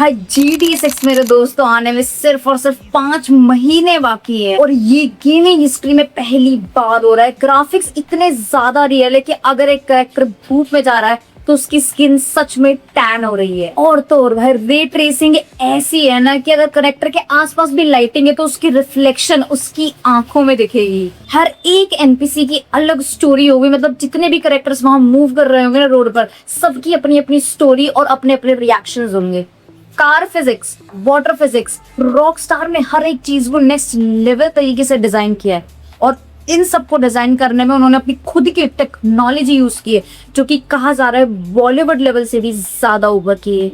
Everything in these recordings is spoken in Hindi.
भाई GT6 मेरे दोस्तों आने में सिर्फ और सिर्फ 5 महीने बाकी है और ये गेमिंग हिस्ट्री में पहली बार हो रहा है। ग्राफिक्स इतने ज्यादा रियल है कि अगर एक कैरेक्टर धूप में जा रहा है तो उसकी स्किन सच में टैन हो रही है। और तो और भाई रे ट्रेसिंग ऐसी है ना कि अगर करेक्टर के आसपास भी लाइटिंग है तो उसकी रिफ्लेक्शन उसकी आंखों में दिखेगी। हर एक एनपीसी की अलग स्टोरी होगी, मतलब जितने भी करेक्टर्स वहां मूव कर रहे होंगे ना रोड पर, सबकी अपनी अपनी स्टोरी और अपने अपने रिएक्शंस होंगे। Car physics, water physics, Rockstar ने हर एक चीज को नेक्स्ट लेवल तरीके से डिजाइन किया है और इन सबको डिजाइन करने में उन्होंने अपनी खुद की टेक्नोलॉजी यूज की है, जो कि कहा जा रहा है बॉलीवुड लेवल से भी ज्यादा ऊपर की है।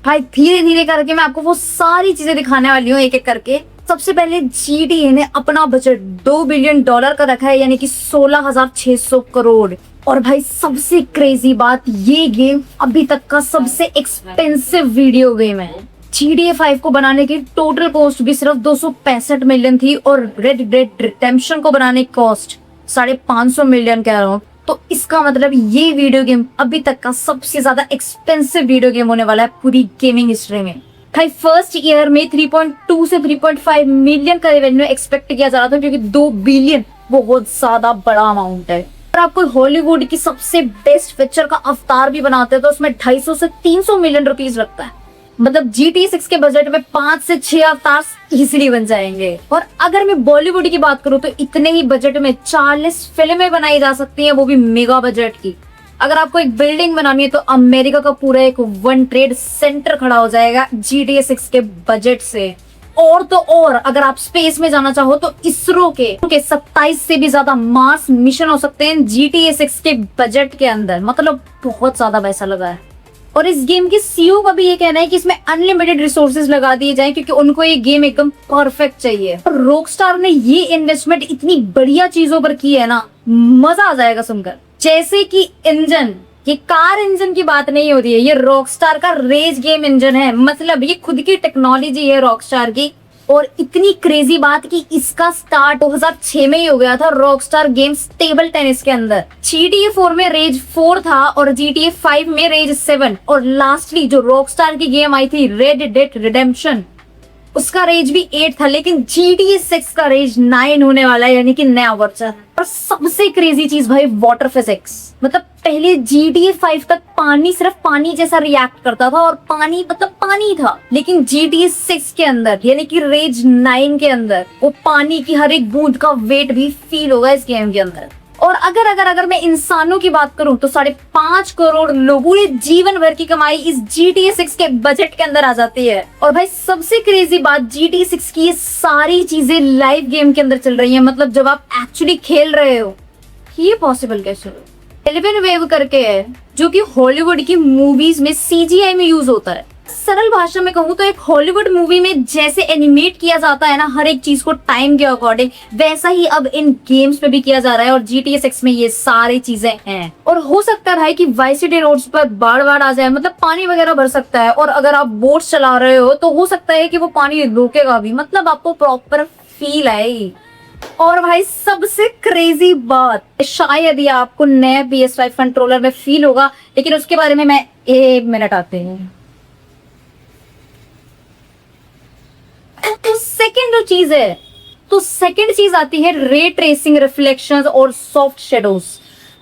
भाई धीरे धीरे करके मैं आपको वो सारी चीजें दिखाने वाली हूँ एक एक करके। सबसे पहले GTA ने अपना बजट $2 बिलियन का रखा है, यानी कि 16,600 करोड़। और भाई सबसे क्रेजी बात, ये गेम अभी तक का सबसे एक्सपेंसिव वीडियो गेम है। GTA 5 को बनाने की टोटल कॉस्ट भी सिर्फ 265 मिलियन थी और रेड डेड रिडेम्पशन को बनाने की कॉस्ट 550 मिलियन कह रहा हूँ। तो इसका मतलब ये वीडियो गेम अभी तक का सबसे ज्यादा एक्सपेंसिव वीडियो गेम होने वाला है पूरी गेमिंग हिस्ट्री में। भाई फर्स्ट ईयर में 3.2 से 3.5 मिलियन का रेवेन्यू एक्सपेक्ट किया जा रहा था, क्योंकि 2 बिलियन बहुत ज्यादा बड़ा अमाउंट है। अगर आप कोई हॉलीवुड की सबसे बेस्ट पिक्चर का अवतार भी बनाते हैं तो उसमें 250 से 300 मिलियन रुपीज लगता है। मतलब GTA 6 के बजट में 5 से 6 अवतार इजीली बन जाएंगे। और अगर मैं बॉलीवुड की बात करूं तो इतने ही बजट में 40 फिल्में बनाई जा सकती हैं, वो भी मेगा बजट की। अगर आपको एक बिल्डिंग बनानी है तो अमेरिका का पूरा एक वन ट्रेड सेंटर खड़ा हो जाएगा GTA 6 के बजट से। और तो और अगर आप स्पेस में जाना चाहो तो इसरो के 27 से भी ज्यादा मार्स मिशन हो सकते हैं GTA 6 के बजट के अंदर। मतलब बहुत ज्यादा पैसा लगा है। और इस गेम के सीईओ का भी ये कहना है कि इसमें अनलिमिटेड रिसोर्सेज लगा दिए जाएं, क्योंकि उनको ये गेम एकदम परफेक्ट चाहिए। और रॉकस्टार ने ये इन्वेस्टमेंट इतनी बढ़िया चीजों पर की है ना, मजा आ जाएगा सुनकर। जैसे कि इंजन, ये कार इंजन की बात नहीं हो रही है, ये रॉकस्टार का रेस गेम इंजन है। मतलब ये खुद की टेक्नोलॉजी है रॉकस्टार की। और इतनी क्रेजी बात कि इसका स्टार्ट 2006 में ही हो गया था रॉकस्टार गेम्स टेबल टेनिस के अंदर। GTA 4 में रेज 4 था और GTA 5 में रेज 7 और लास्टली जो रॉकस्टार की गेम आई थी रेड डेड रिडेम्पशन, उसका रेज भी 8 था। लेकिन GTA 6 का रेज 9 होने वाला है, यानी कि नया वर्जन। और सबसे क्रेजी चीज भाई वाटर फिजिक्स। मतलब पहले GTA 5 तक पानी सिर्फ पानी जैसा रिएक्ट करता था और पानी मतलब पानी था, लेकिन GTA 6 के अंदर यानी कि रेज 9 के अंदर वो पानी की हर एक बूंद का वेट भी फील होगा इस गेम के अंदर। और अगर मैं इंसानों की बात करूं तो 5.5 करोड़ लोगों ने जीवन भर की कमाई इस GTA 6 के बजट के अंदर आ जाती है। और भाई सबसे क्रेजी बात, GTA 6 की ये सारी चीजें लाइव गेम के अंदर चल रही हैं। मतलब जब आप एक्चुअली खेल रहे हो, ये पॉसिबल कैसे हो? 11 वेव करके है, जो कि हॉलीवुड की मूवीज में CGI में यूज होता है। सरल भाषा में कहूँ तो एक हॉलीवुड मूवी में जैसे एनिमेट किया जाता है ना हर एक चीज को टाइम के अकॉर्डिंग, वैसा ही अब इन गेम्स पे भी किया जा रहा है। और GTA 6 में ये सारी चीजें हैं। और हो सकता है भाई कि वाइस सिटी रोड्स पर बाढ़ आ जाए, मतलब पानी वगैरह भर सकता है। और अगर आप बोट चला रहे हो तो हो सकता है कि वो पानी रोकेगा भी, मतलब आपको प्रॉपर फील आए। और भाई सबसे क्रेजी बात, शायद ये आपको नए PS5 कंट्रोलर में फील होगा, लेकिन उसके बारे में मैं 1 मिनट आते हैं। तो सेकंड चीज आती है रे ट्रेसिंग, रिफ्लेक्शंस और सॉफ्ट शेडोज।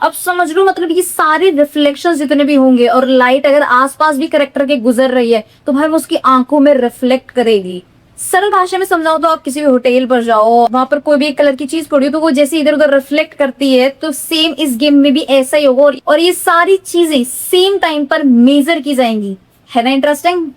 अब समझ लो, मतलब ये सारे रिफ्लेक्शंस जितने भी होंगे और लाइट अगर आसपास भी करेक्टर के गुजर रही है तो भाई वो उसकी आंखों में रिफ्लेक्ट करेगी। सरल भाषा में समझाओ तो आप किसी भी होटल पर जाओ, वहां पर कोई भी एक कलर की चीज पड़ी हो तो वो जैसे इधर उधर रिफ्लेक्ट करती है, तो सेम इस गेम में भी ऐसा ही होगा। और ये सारी चीजें सेम टाइम पर मेजर की जाएंगी। है ना इंटरेस्टिंग?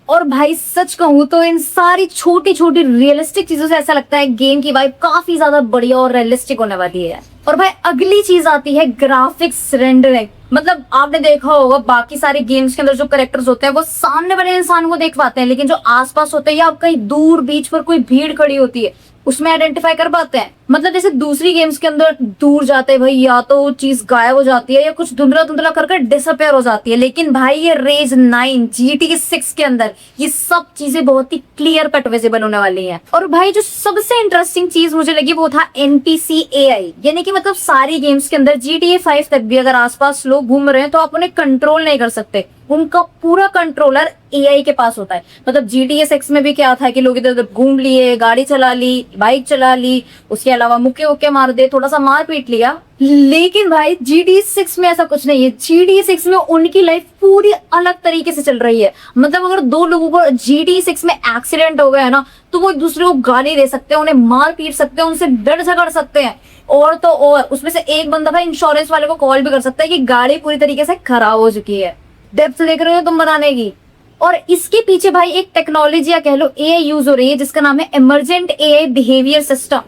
और भाई सच कहूँ तो इन सारी छोटी छोटी रियलिस्टिक चीजों से ऐसा लगता है गेम की वाइब काफी ज्यादा बढ़िया और रियलिस्टिक होने वाली है। और भाई अगली चीज आती है ग्राफिक्स रेंडरिंग। मतलब आपने देखा होगा बाकी सारे गेम्स के अंदर जो कैरेक्टर्स होते हैं वो सामने वाले इंसान को देख पाते हैं, लेकिन जो आसपास होते हैं या कहीं दूर बीच पर कोई भीड़ खड़ी होती है उसमें आइडेंटिफाई कर पाते हैं। मतलब जैसे दूसरी गेम्स के अंदर दूर जाते हैं भाई, या तो वो चीज गायब हो जाती है या कुछ धुंधला धुंधला करके डिसअपेयर हो जाती है। लेकिन भाई ये रेज 9 GTA 6 के अंदर ये सब चीजें बहुत ही क्लियर कट विजिबल होने वाली हैं। और भाई जो सबसे इंटरेस्टिंग चीज मुझे लगी वो था NPC AI, यानी कि मतलब सारी गेम्स के अंदर GTA 5 तक भी अगर आसपास लोग घूम रहे हैं तो आप उन्हें कंट्रोल नहीं कर सकते, उनका पूरा कंट्रोलर एआई के पास होता है। मतलब GTA 6 में भी क्या था कि लोग इधर उधर घूम लिए, गाड़ी चला ली, बाइक चला ली, उसके अलावा मुक्के वुक्के मार दे, थोड़ा सा मार पीट लिया। लेकिन भाई GTA 6 में ऐसा कुछ नहीं है। GTA 6 में उनकी लाइफ पूरी अलग तरीके से चल रही है। मतलब अगर दो लोगों को GTA 6 में एक्सीडेंट हो गया है ना, तो वो एक दूसरे को गाली दे सकते हैं, उन्हें मार पीट सकते हैं, उनसे डर झगड़ सकते हैं। और तो और उसमें से एक बंदा भाई इंश्योरेंस वाले को कॉल भी कर सकता है कि गाड़ी पूरी तरीके से खराब हो चुकी है, डेप्थ देख रहे हो तुम बनाने की। और इसके पीछे भाई एक टेक्नोलॉजी या कह लो एआई यूज हो रही है, जिसका नाम है इमरजेंट एआई बिहेवियर सिस्टम,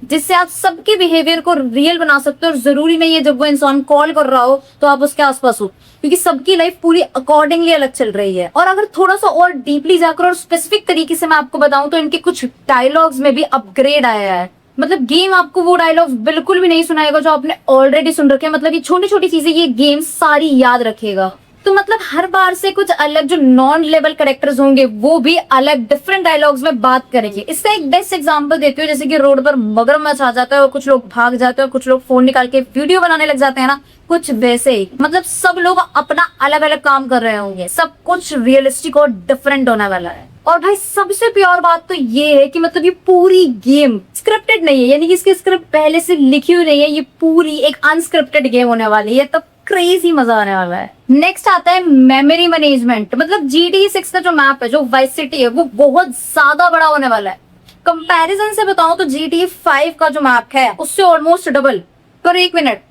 जिससे आप सबके बिहेवियर को रियल बना सकते हो। और जरूरी नहीं है जब वो इंसान कॉल कर रहा हो तो आप उसके आसपास हो, क्योंकि सबकी लाइफ पूरी अकॉर्डिंगली अलग चल रही है। और अगर थोड़ा सा और डीपली जाकर और स्पेसिफिक तरीके से मैं आपको बताऊं तो इनके कुछ डायलॉग्स में भी अपग्रेड आया है। मतलब गेम आपको वो डायलॉग्स बिल्कुल भी नहीं सुनाएगा जो आपने ऑलरेडी सुन रखे हैं। मतलब ये छोटी छोटी चीजें ये गेम सारी याद रखेगा। तो मतलब हर बार से कुछ अलग जो नॉन लेवल कैरेक्टर्स होंगे वो भी अलग डिफरेंट डायलॉग्स में बात करेंगे। इससे एक बेस्ट एग्जांपल देती हूँ, जैसे कि रोड पर मगरमच्छ आ जाता है और कुछ लोग भाग जाते हैं और कुछ लोग फोन निकाल के वीडियो बनाने लग जाते हैं ना, कुछ वैसे ही। मतलब सब लोग अपना अलग अलग काम कर रहे होंगे, सब कुछ रियलिस्टिक और डिफरेंट होने वाला है। और भाई सबसे प्योर बात तो ये है कि मतलब ये पूरी गेम स्क्रिप्टेड नहीं है, यानी कि इसकी स्क्रिप्ट पहले से लिखी हुई नहीं है। ये पूरी एक अनस्क्रिप्टेड गेम होने वाली है, तो क्रेजी मजा आने वाला है। नेक्स्ट आता है मेमोरी मैनेजमेंट। मतलब GTA 6 का जो मैप है, जो वाइस सिटी है, वो बहुत ज्यादा बड़ा होने वाला है। कंपैरिजन से बताऊं तो GTA 5 का जो मैप है उससे ऑलमोस्ट डबल। पर एक मिनट,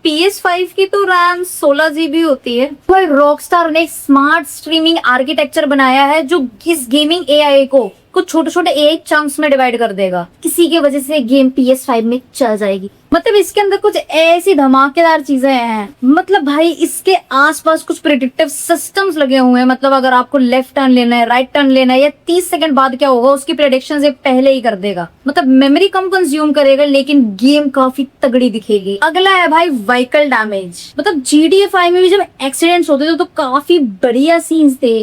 PS5 की तो रैम 16 GB होती है। भाई रॉकस्टार ने एक स्मार्ट स्ट्रीमिंग आर्किटेक्चर बनाया है जो इस गेमिंग एआई को कुछ छोटे छोटे एआई चंक्स में डिवाइड कर देगा। किसी की वजह से गेम PS5 में चल जाएगी। मतलब इसके अंदर कुछ ऐसी धमाकेदार चीजें हैं। मतलब भाई इसके आसपास कुछ प्रिडिक्टिव सिस्टम्स लगे हुए हैं। मतलब अगर आपको लेफ्ट टर्न लेना है, राइट टर्न लेना है, या 30 सेकंड बाद क्या होगा उसकी प्रेडिक्शन ये पहले ही कर देगा। मतलब मेमोरी कम कंज्यूम करेगा लेकिन गेम काफी तगड़ी दिखेगी। अगला है भाई व्हीकल डैमेज। मतलब GTA 5 में भी जब एक्सीडेंट्स होते थे तो काफी बढ़िया सीन्स थे,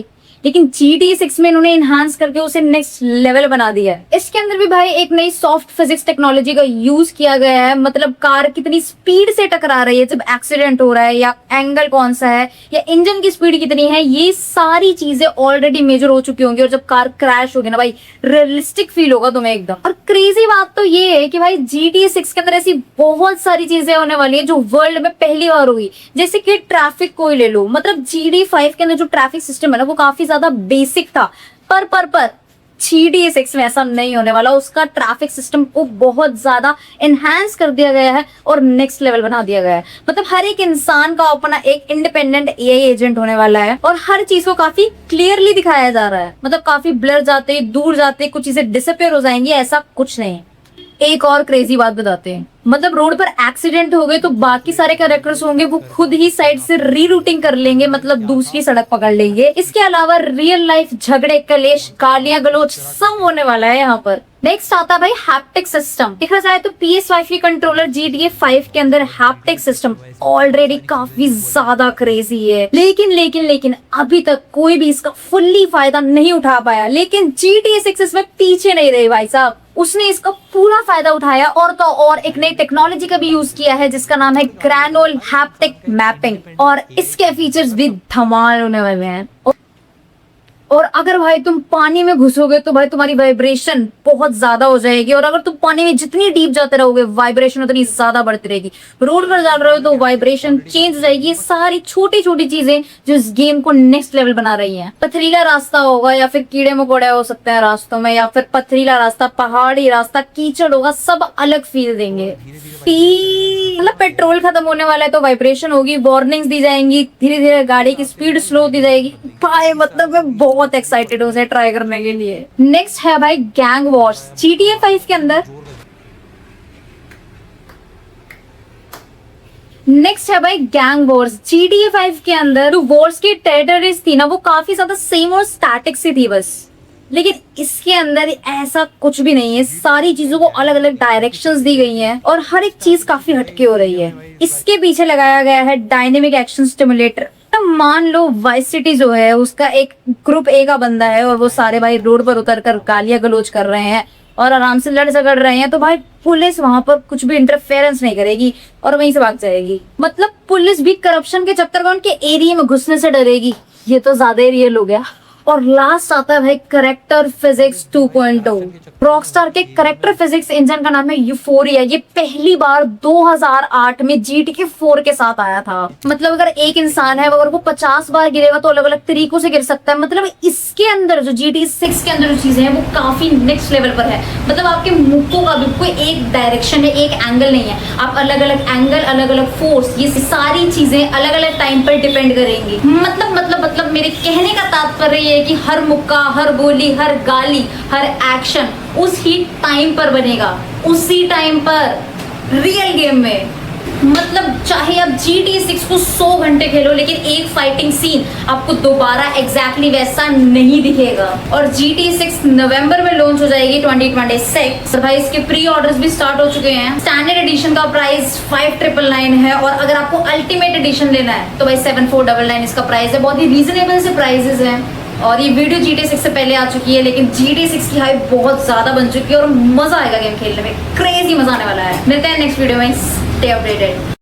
लेकिन GTA 6 में इन्होंने इनहांस करके उसे नेक्स्ट लेवल बना दिया है। इसके अंदर भी भाई एक नई सॉफ्ट फिजिक्स टेक्नोलॉजी का यूज किया गया है। मतलब कार कितनी स्पीड से टकरा रही है जब एक्सीडेंट हो रहा है, या एंगल कौन सा है, या इंजन की स्पीड कितनी है, ये सारी चीजें ऑलरेडी मेजर हो चुकी होंगी। और जब कार क्रैश होगी ना भाई, रियलिस्टिक फील होगा तुम्हें एकदम। और क्रेजी बात तो ये है कि भाई GTA 6 के अंदर ऐसी बहुत सारी चीजें होने वाली है जो वर्ल्ड में पहली बार हुई। जैसे कि ट्रैफिक को ही ले लो। मतलब GTA 5 के अंदर जो ट्रैफिक सिस्टम है ना वो काफी ज्यादा बेसिक था, पर GTA 6 में ऐसा नहीं होने वाला। उसका ट्रैफिक सिस्टम को बहुत ज्यादा एनहांस कर दिया गया है और नेक्स्ट लेवल बना दिया गया है। मतलब हर एक इंसान का अपना एक इंडिपेंडेंट एआई एजेंट होने वाला है और हर चीज को काफी क्लियरली दिखाया जा रहा है। मतलब काफी ब्लर जाते, दूर जाते, कुछ चीजें डिसअपियर हो जाएंगी, ऐसा कुछ नहीं। एक और क्रेजी बात बताते हैं। मतलब रोड पर एक्सीडेंट हो गए तो बाकी सारे कैरेक्टर्स होंगे वो खुद ही साइड से रीरूटिंग कर लेंगे, मतलब दूसरी सड़क पकड़ लेंगे। इसके अलावा रियल लाइफ झगड़े, कलेश, गालियां गलोच सब होने वाला है यहाँ पर। नेक्स्ट आता है भाई हैप्टिक सिस्टम। देखा जाए तो PS5 की कंट्रोलर GTA 5 के अंदर हैप्टिक सिस्टम ऑलरेडी काफी ज्यादा क्रेजी है, लेकिन अभी तक कोई भी इसका फुल्ली फायदा नहीं उठा पाया। लेकिन GTA 6 इसमें पीछे नहीं रही भाई साहब, उसने इसका पूरा फायदा उठाया। और तो और एक नई टेक्नोलॉजी का भी यूज किया है जिसका नाम है ग्रैनुल हैप्टिक मैपिंग, और इसके फीचर्स भी धमाल होने वाले हैं। और अगर भाई तुम पानी में घुसोगे तो भाई तुम्हारी वाइब्रेशन बहुत ज्यादा हो जाएगी, और अगर तुम पानी में जितनी डीप जाते रहोगे वाइब्रेशन उतनी ज्यादा बढ़ती रहेगी। रोड पर जा रहे हो तो वाइब्रेशन चेंज हो जाएगी। ये सारी छोटी छोटी चीजें जो इस गेम को नेक्स्ट लेवल बना रही हैं। पथरीला रास्ता होगा या फिर कीड़े मकोड़े हो सकते हैं रास्तों में, या फिर पथरीला रास्ता, पहाड़ी रास्ता, कीचड़ होगा, सब अलग फील देंगे। मतलब पेट्रोल खत्म होने वाला है तो वाइब्रेशन होगी, वार्निंग्स दी जाएंगी, धीरे धीरे गाड़ी की स्पीड स्लो दी जाएगी। भाई मतलब मैं बहुत एक्साइटेड हूँ उसे ट्राई करने के लिए। नेक्स्ट है भाई गैंग वॉर्स GTA 5 के अंदर। नेक्स्ट है भाई गैंग वॉर्स GTA 5 के अंदर। जो वॉर्स की टेरिटरीज थी ना वो काफी ज्यादा सेम और स्टैटिक सी थी बस, लेकिन इसके अंदर ऐसा कुछ भी नहीं है। सारी चीजों को अलग अलग डायरेक्शंस दी गई हैं और हर एक चीज काफी हटके हो रही है। इसके पीछे लगाया गया है डायनेमिक एक्शन स्टिमुलेटर। मान लो वाइस सिटी जो है उसका एक ग्रुप ए का बंदा है और वो सारे भाई रोड पर उतर कर गालियां गलोच कर रहे हैं और आराम से लड़ झगड़ रहे हैं, तो भाई पुलिस वहां पर कुछ भी इंटरफेरेंस नहीं करेगी और वहीं से भाग जाएगी। मतलब पुलिस भी करप्शन के चक्कर में उनके एरिया में घुसने से डरेगी। ये तो ज्यादा ही रियल हो गया। और लास्ट आता है भाई करेक्टर फिजिक्स 2.0। रॉकस्टार के करेक्टर फिजिक्स इंजन का नाम है यूफोरिया। ये पहली बार 2008 में GTA 4 के साथ आया था। मतलब अगर एक इंसान है अगर वो 50 बार गिरेगा तो अलग अलग तरीकों से गिर सकता है। मतलब इसके अंदर जो GTA 6 के अंदर जो चीजें हैं वो काफी नेक्स्ट लेवल पर है। मतलब आपके मुक्कों का भी कोई एक डायरेक्शन है, एक एंगल नहीं है। आप अलग अलग एंगल, अलग अलग फोर्स, ये सारी चीजें अलग अलग टाइम पर डिपेंड करेंगी। मतलब मेरे कहने का तात्पर्य ये है कि हर मुक्का, हर गोली, हर गाली, हर एक्शन उस ही टाइम पर बनेगा, उसी टाइम पर रियल गेम में। मतलब चाहे आप GTA 6 को 100 घंटे खेलो लेकिन एक फाइटिंग सीन आपको दोबारा एग्जैक्टली वैसा नहीं दिखेगा। और GTA 6 नवंबर में लॉन्च हो जाएगी 2026। भाई इसके प्री ऑर्डर्स भी स्टार्ट हो चुके हैं। स्टैंडर्ड एडिशन का प्राइस 5999 है और अगर आपको अल्टीमेट एडिशन लेना है तो भाई 7499 इसका प्राइस है। बहुत ही रीजनेबल से प्राइसेस हैं। और ये वीडियो GTA 6 से पहले आ चुकी है लेकिन GTA 6 की हाइप बहुत ज्यादा बन चुकी है और मजा आएगा गेम खेलने में, क्रेजी मजा आने वाला है। मिलते हैं नेक्स्ट वीडियो में, स्टे अपडेटेड।